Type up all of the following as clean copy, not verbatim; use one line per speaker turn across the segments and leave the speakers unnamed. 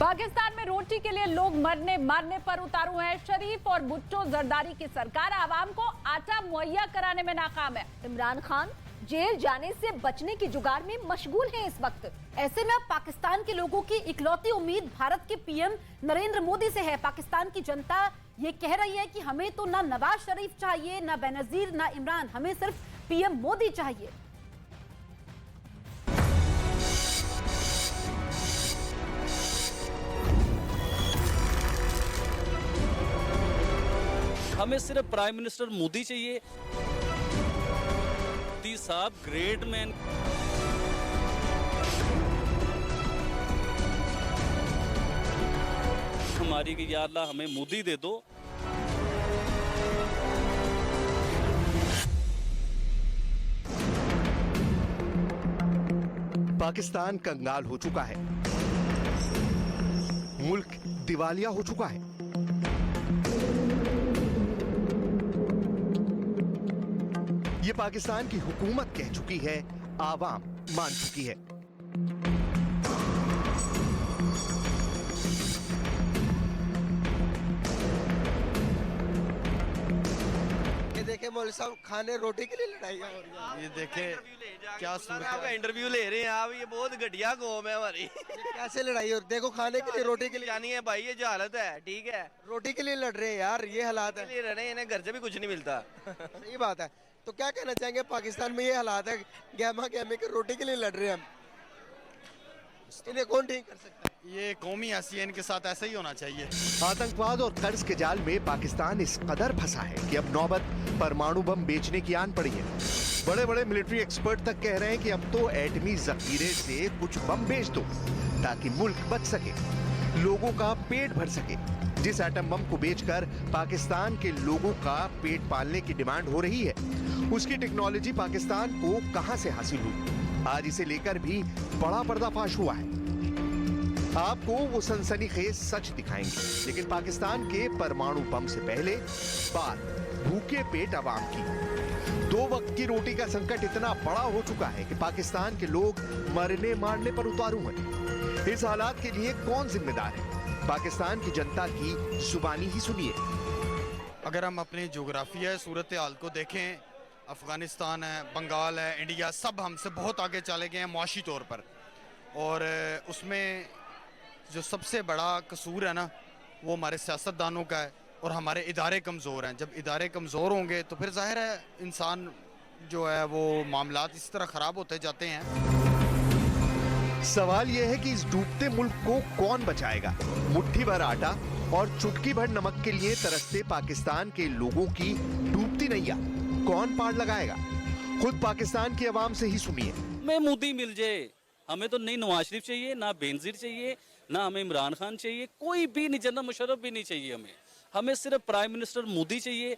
पाकिस्तान में रोटी के लिए लोग मरने मारने पर उतारू हैं। शरीफ और भुट्टो जरदारी की सरकार आवाम को आटा मुहैया कराने में नाकाम है।
इमरान खान जेल जाने से बचने की जुगाड़ में मशगूल हैं इस वक्त। ऐसे में पाकिस्तान के लोगों की इकलौती उम्मीद भारत के पीएम नरेंद्र मोदी से है। पाकिस्तान की जनता ये कह रही है कि हमें तो ना नवाज शरीफ चाहिए, ना बेनजीर, ना इमरान, हमें सिर्फ पीएम मोदी चाहिए।
हमें सिर्फ प्राइम मिनिस्टर मोदी चाहिए। मोदी साहब ग्रेट मैन। हमारी कि या अल्लाह हमें मोदी दे दो।
पाकिस्तान कंगाल हो चुका है, मुल्क दिवालिया हो चुका है। ये पाकिस्तान की हुकूमत कह चुकी है, आवाम मान चुकी है।
ये देखे मौलवी साहब खाने रोटी के लिए लड़ाई हो रही है।
ये देखे क्या
आपका इंटरव्यू ले रहे हैं आप, ये बहुत घटिया कौम है हमारी। कैसे लड़ाई हो? देखो खाने के लिए रोटी के लिए
जानी है भाई, ये जो हालत है ठीक है,
रोटी के लिए लड़ रहे हैं यार, ये हालात है।
लिए लड़ रहे हैं, इन्हें घर से भी कुछ नहीं मिलता।
सही बात है। तो क्या कहना चाहेंगे, पाकिस्तान में ये हालात है, गहमा गहमे के रोटी के लिए लड़ रहे हैं हम, इन्हें कौन ठीक कर सकता है?
ये कौमी ऐसी है, इनके साथ ऐसा ही होना चाहिए।
आतंकवाद और कर्ज के जाल में पाकिस्तान इस कदर फंसा है कि अब नौबत परमाणु बम बेचने की आन पड़ी है। बड़े बड़े मिलिट्री एक्सपर्ट तक कह रहे हैं कि अब तो एटमी जखीरे से कुछ बम बेच दो ताकि मुल्क बच सके, लोगों का पेट भर सके। जिस एटम बम को बेचकर पाकिस्तान के लोगों का पेट पालने की डिमांड हो रही है, उसकी टेक्नोलॉजी पाकिस्तान को कहां से हासिल हुई, आज इसे लेकर भी बड़ा पर्दाफाश हुआ है। आपको वो सनसनीखेज सच दिखाएंगे, लेकिन पाकिस्तान के परमाणु बम से पहले बात भूखे पेट अवाम की। 2 वक्त की रोटी का संकट इतना बड़ा हो चुका है कि पाकिस्तान के लोग मरने मारने पर उतारू हैं। इस हालात के लिए कौन जिम्मेदार है? पाकिस्तान की जनता की जुबानी ही सुनिए।
अगर हम अपनी जोग्राफिया सूरत हाल को देखें, अफगानिस्तान है, बंगाल है, इंडिया, सब हमसे बहुत आगे चले गए हैं मुआशी तौर पर। और उसमें जो सबसे बड़ा कसूर है ना, वो हमारे सियासतदानों का है और हमारे इदारे कमज़ोर हैं। जब इदारे कमज़ोर होंगे तो फिर जाहिर है इंसान जो है वो मामलात इस तरह ख़राब होते जाते हैं।
सवाल यह है कि इस डूबते मुल्क को कौन बचाएगा? मुट्ठी भर आटा और चुटकी भर नमक के लिए तरसते पाकिस्तान के लोगों की डूबती नैया कौन पार लगाएगा? खुद पाकिस्तान की आवाम से ही सुनिए।
हमें मोदी मिल जाए, हमें तो नहीं नवाज शरीफ चाहिए, ना बेनजीर चाहिए, ना हमें इमरान खान चाहिए, कोई भी नहीं, जनरल मुशर्रफ भी नहीं चाहिए। हमें सिर्फ प्राइम मिनिस्टर मोदी चाहिए।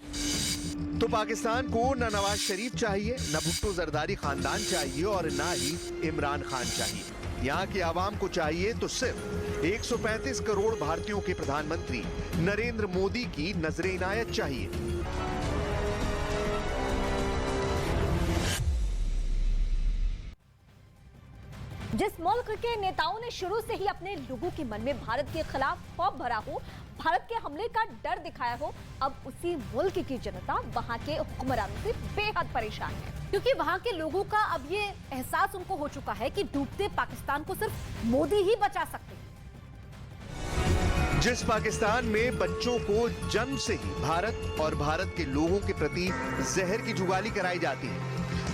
तो पाकिस्तान को न नवाज शरीफ चाहिए, न भुट्टो जरदारी खानदान चाहिए और ना ही इमरान खान चाहिए। यहाँ की आवाम को चाहिए तो सिर्फ 135 करोड़ भारतीयों के प्रधानमंत्री नरेंद्र मोदी की नजरे इनायत चाहिए।
जिस मुल्क के नेताओं ने शुरू से ही अपने लोगों के मन में भारत के खिलाफ खौफ भरा हो, भारत के हमले का डर दिखाया हो, अब उसी मुल्क की जनता वहां के हुक्मरानों से बेहद परेशान है, क्योंकि वहां के लोगों का अब ये एहसास उनको हो चुका है कि डूबते पाकिस्तान को सिर्फ मोदी ही बचा सकते हैं।
जिस पाकिस्तान में बच्चों को जन्म से ही भारत और भारत के लोगों के प्रति जहर की जुगाली कराई जाती है,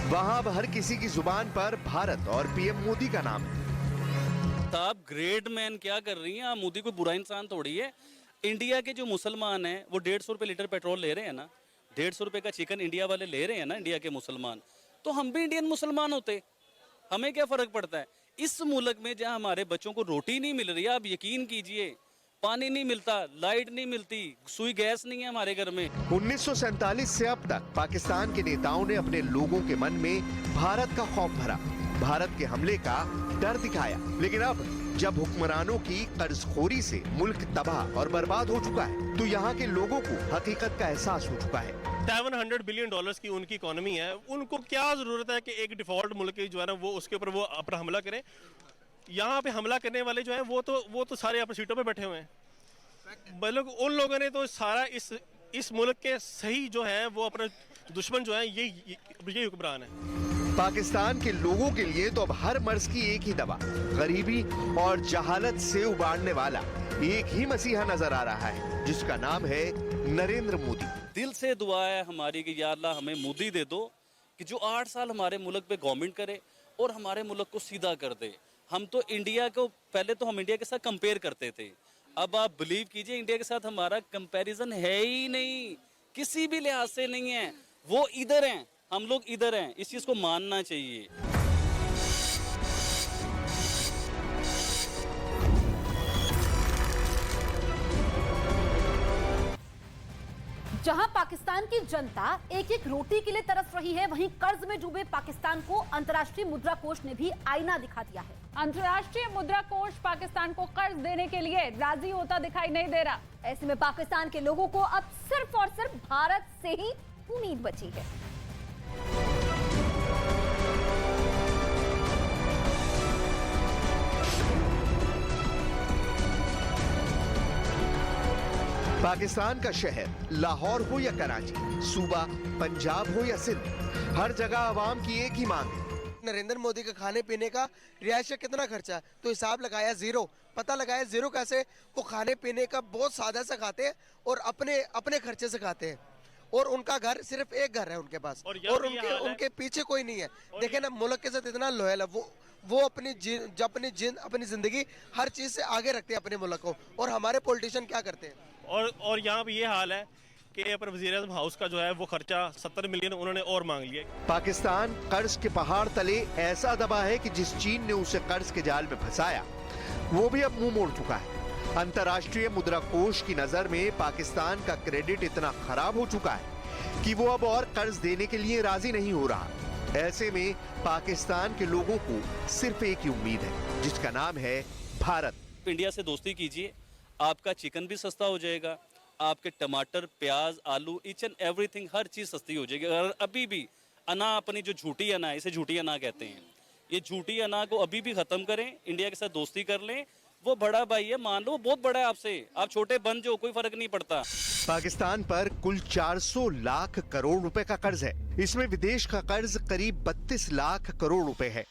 वहां अब हर किसी की जुबान पर भारत और पीएम मोदी का नाम है।
आप ग्रेट मैन क्या कर रही हैं? आप मोदी कोई बुरा इंसान थोड़ी है। इंडिया के जो मुसलमान हैं वो 150 रुपये लीटर पेट्रोल ले रहे हैं ना, 150 रुपये का चिकन इंडिया वाले ले रहे हैं ना, इंडिया के मुसलमान। तो हम भी इंडियन मुसलमान होते, हमें क्या फर्क पड़ता है? इस मुल्क में जहां हमारे बच्चों को रोटी नहीं मिल रही है, आप यकीन कीजिए, पानी नहीं मिलता, लाइट नहीं मिलती, सुई गैस नहीं है हमारे घर में।
1947 से अब तक पाकिस्तान के नेताओं ने अपने लोगों के मन में भारत का खौफ भरा, भारत के हमले का डर दिखाया। लेकिन अब जब हुक्मरानों की कर्जखोरी से मुल्क तबाह और बर्बाद हो चुका है, तो यहाँ के लोगों को हकीकत का एहसास हो चुका है।
700 बिलियन डॉलर्स की उनकी इकोनॉमी है, उनको क्या जरूरत है कि एक डिफॉल्ट मुल्क जो है ना वो उसके ऊपर वो अपना हमला करें। यहाँ पे हमला करने वाले जो हैं वो तो सारे अपनी सीटों पे बैठे हुए हैं। मतलब उन लोगों ने तो सारा इस मुल्क के सही जो है वो अपने दुश्मन जो है ये हुक्मरान है।
पाकिस्तान के लोगों के लिए तो अब हर मर्ज की एक ही दवा, गरीबी और जहालत से उबारने वाला एक ही मसीहा नजर आ रहा है, जिसका नाम है नरेंद्र मोदी।
दिल से दुआ है हमारी कि या अल्लाह हमें मोदी दे दो कि जो 8 साल हमारे मुल्क पे गवर्नमेंट करे और हमारे मुल्क को सीधा कर दे। हम तो इंडिया को पहले तो हम इंडिया के साथ कंपेयर करते थे, अब आप बिलीव कीजिए इंडिया के साथ हमारा कंपैरिजन है ही नहीं, किसी भी लिहाज से नहीं है। वो इधर हैं, हम लोग इधर हैं, इस चीज को मानना चाहिए।
जहां पाकिस्तान की जनता एक एक रोटी के लिए तरस रही है, वहीं कर्ज में डूबे पाकिस्तान को अंतर्राष्ट्रीय मुद्रा कोष ने भी आईना दिखा दिया है।
अंतर्राष्ट्रीय मुद्रा कोष पाकिस्तान को कर्ज देने के लिए राजी होता दिखाई नहीं दे रहा।
ऐसे में पाकिस्तान के लोगों को अब सिर्फ और सिर्फ भारत से ही उम्मीद बची है।
पाकिस्तान का शहर लाहौर हो या कराची, सूबा पंजाब हो या सिंध, हर जगह आवाम की एक ही मांग है।
नरेंद्र मोदी का खाने पीने का, रिहाइश का कितना खर्चा, तो हिसाब लगाया जीरो। पता लगाया जीरो कैसे? वो खाने पीने का बहुत सादा से खाते हैं और अपने खर्चे से खाते हैं, और उनका घर सिर्फ एक घर है उनके पास, और उनके पीछे कोई नहीं है। देखे ना, मुल्क के साथ इतना लॉयल है वो अपनी जिंदगी हर चीज से आगे रखते हैं अपने मुल्क को। और हमारे पॉलिटिशियन क्या करते हैं?
और यहाँ पे ये हाल है कि पर वज़ीर-ए-आज़म हाउस का जो है वो खर्चा 70 मिलियन उन्होंने और मांग लिया।
पाकिस्तान कर्ज के पहाड़ तले ऐसा दबा है कि जिस चीन ने उसे कर्ज के जाल में फंसाया वो भी अब मुंह मोड़ चुका है। अंतर्राष्ट्रीय मुद्रा कोष की नजर में पाकिस्तान का क्रेडिट इतना खराब हो चुका है कि वो अब और कर्ज देने के लिए राजी नहीं हो रहा। ऐसे में पाकिस्तान के लोगों को सिर्फ एक ही उम्मीद है, जिसका नाम है भारत।
इंडिया से दोस्ती कीजिए, आपका चिकन भी सस्ता हो जाएगा, आपके टमाटर, प्याज, आलू, ईच एंड एवरीथिंग, हर चीज़ सस्ती हो जाएगी। अगर अभी भी अना अपनी जो झूठी अना है, इसे झूठी अना कहते हैं, ये झूठी अना को अभी भी ख़त्म करें, इंडिया के साथ दोस्ती कर लें। वो बड़ा भाई है, मान लो बहुत बड़ा है आपसे, आप छोटे बन जाओ, कोई फर्क नहीं पड़ता।
पाकिस्तान पर कुल 400 लाख करोड़ रुपए का कर्ज है। इसमें विदेश का कर्ज करीब 32 लाख करोड़ रुपए है,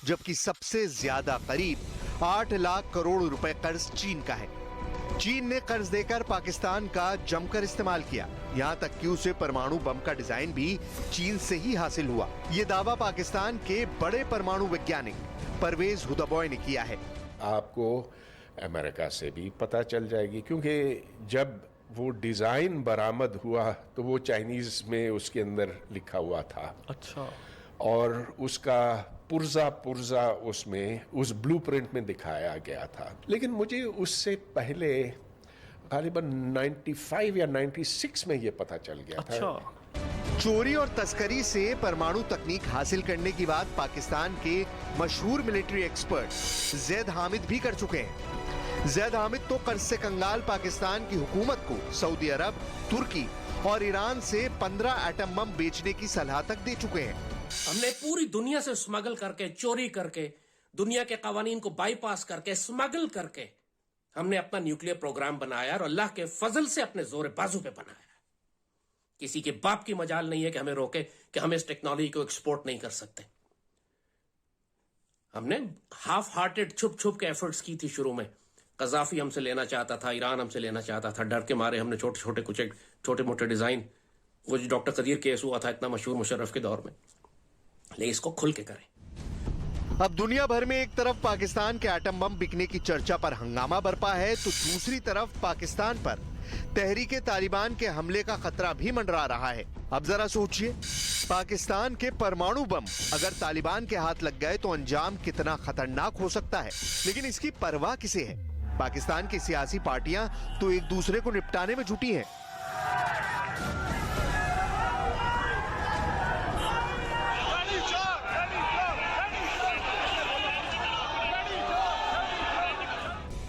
जबकि सबसे ज्यादा करीब 8 लाख करोड़ रुपए कर्ज चीन का है। चीन ने कर्ज देकर पाकिस्तान का जमकर इस्तेमाल किया, यहाँ तक कि उसे परमाणु बम का डिजाइन भी चीन से ही हासिल हुआ। ये दावा पाकिस्तान के बड़े परमाणु वैज्ञानिक परवेज हुदाबॉय ने किया है।
आपको अमेरिका से भी पता चल जाएगी, क्योंकि जब वो डिजाइन बरामद हुआ तो वो चाइनीज में उसके अंदर लिखा हुआ था। अच्छा। और उसका पुर्जा उसमें उस ब्लूप्रिंट में दिखाया गया था। लेकिन मुझे उससे पहले करीबन 95 या 96 में ये पता चल गया था।
चोरी और तस्करी से परमाणु तकनीक हासिल करने की बात पाकिस्तान के मशहूर मिलिट्री एक्सपर्ट जैद हामिद भी कर चुके हैं। जैद हामिद तो कर्ज से कंगाल पाकिस्तान की हुकूमत को सऊदी अरब, तुर्की और ईरान से 15 एटम बम बेचने की सलाह तक दे चुके हैं।
हमने पूरी दुनिया से स्मगल करके, चोरी करके, दुनिया के कवानीन को बाईपास करके, स्मगल करके हमने अपना न्यूक्लियर प्रोग्राम बनाया और अल्लाह के फजल से अपने जोर बाजू पे बनाया। किसी के बाप की मजाल नहीं है कि हमें रोके कि हम इस टेक्नोलॉजी को एक्सपोर्ट नहीं कर सकते। हमने हाफ हार्टेड छुप के एफर्ट्स की थी शुरू में। कजाफी हमसे लेना चाहता था, ईरान हमसे लेना चाहता था, डर के मारे हमने छोटे मोटे डिजाइन, वो जो डॉक्टर कदीर केस हुआ था इतना मशहूर मुशर्रफ के दौर में, ले इसको खुल के करें।
अब दुनिया भर में एक तरफ पाकिस्तान के एटम बम बिकने की चर्चा पर हंगामा बरपा है, तो दूसरी तरफ पाकिस्तान पर तहरीके तालिबान के हमले का खतरा भी मंडरा रहा है। अब जरा सोचिए, पाकिस्तान के परमाणु बम अगर तालिबान के हाथ लग गए तो अंजाम कितना खतरनाक हो सकता है। लेकिन इसकी परवाह किसे है? पाकिस्तान की सियासी पार्टियां तो एक दूसरे को निपटाने में जुटी हैं।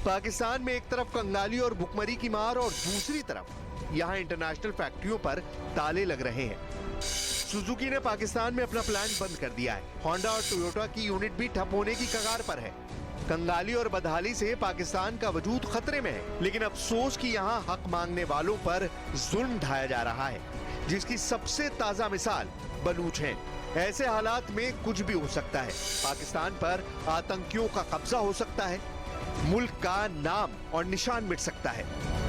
पाकिस्तान में एक तरफ कंगाली और भुखमरी की मार और दूसरी तरफ यहाँ इंटरनेशनल फैक्ट्रियों पर ताले लग रहे हैं। सुजुकी ने पाकिस्तान में अपना प्लांट बंद कर दिया है। होंडा और टोयोटा की यूनिट भी ठप होने की कगार पर है। कंगाली और बदहाली से पाकिस्तान का वजूद खतरे में है, लेकिन अफसोस कि यहाँ हक मांगने वालों पर जुल्म ढाया जा रहा है, जिसकी सबसे ताजा मिसाल बलूच हैं। ऐसे हालात में कुछ भी हो सकता है। पाकिस्तान पर आतंकियों का कब्जा हो सकता है, मुल्क का नाम और निशान मिट सकता है।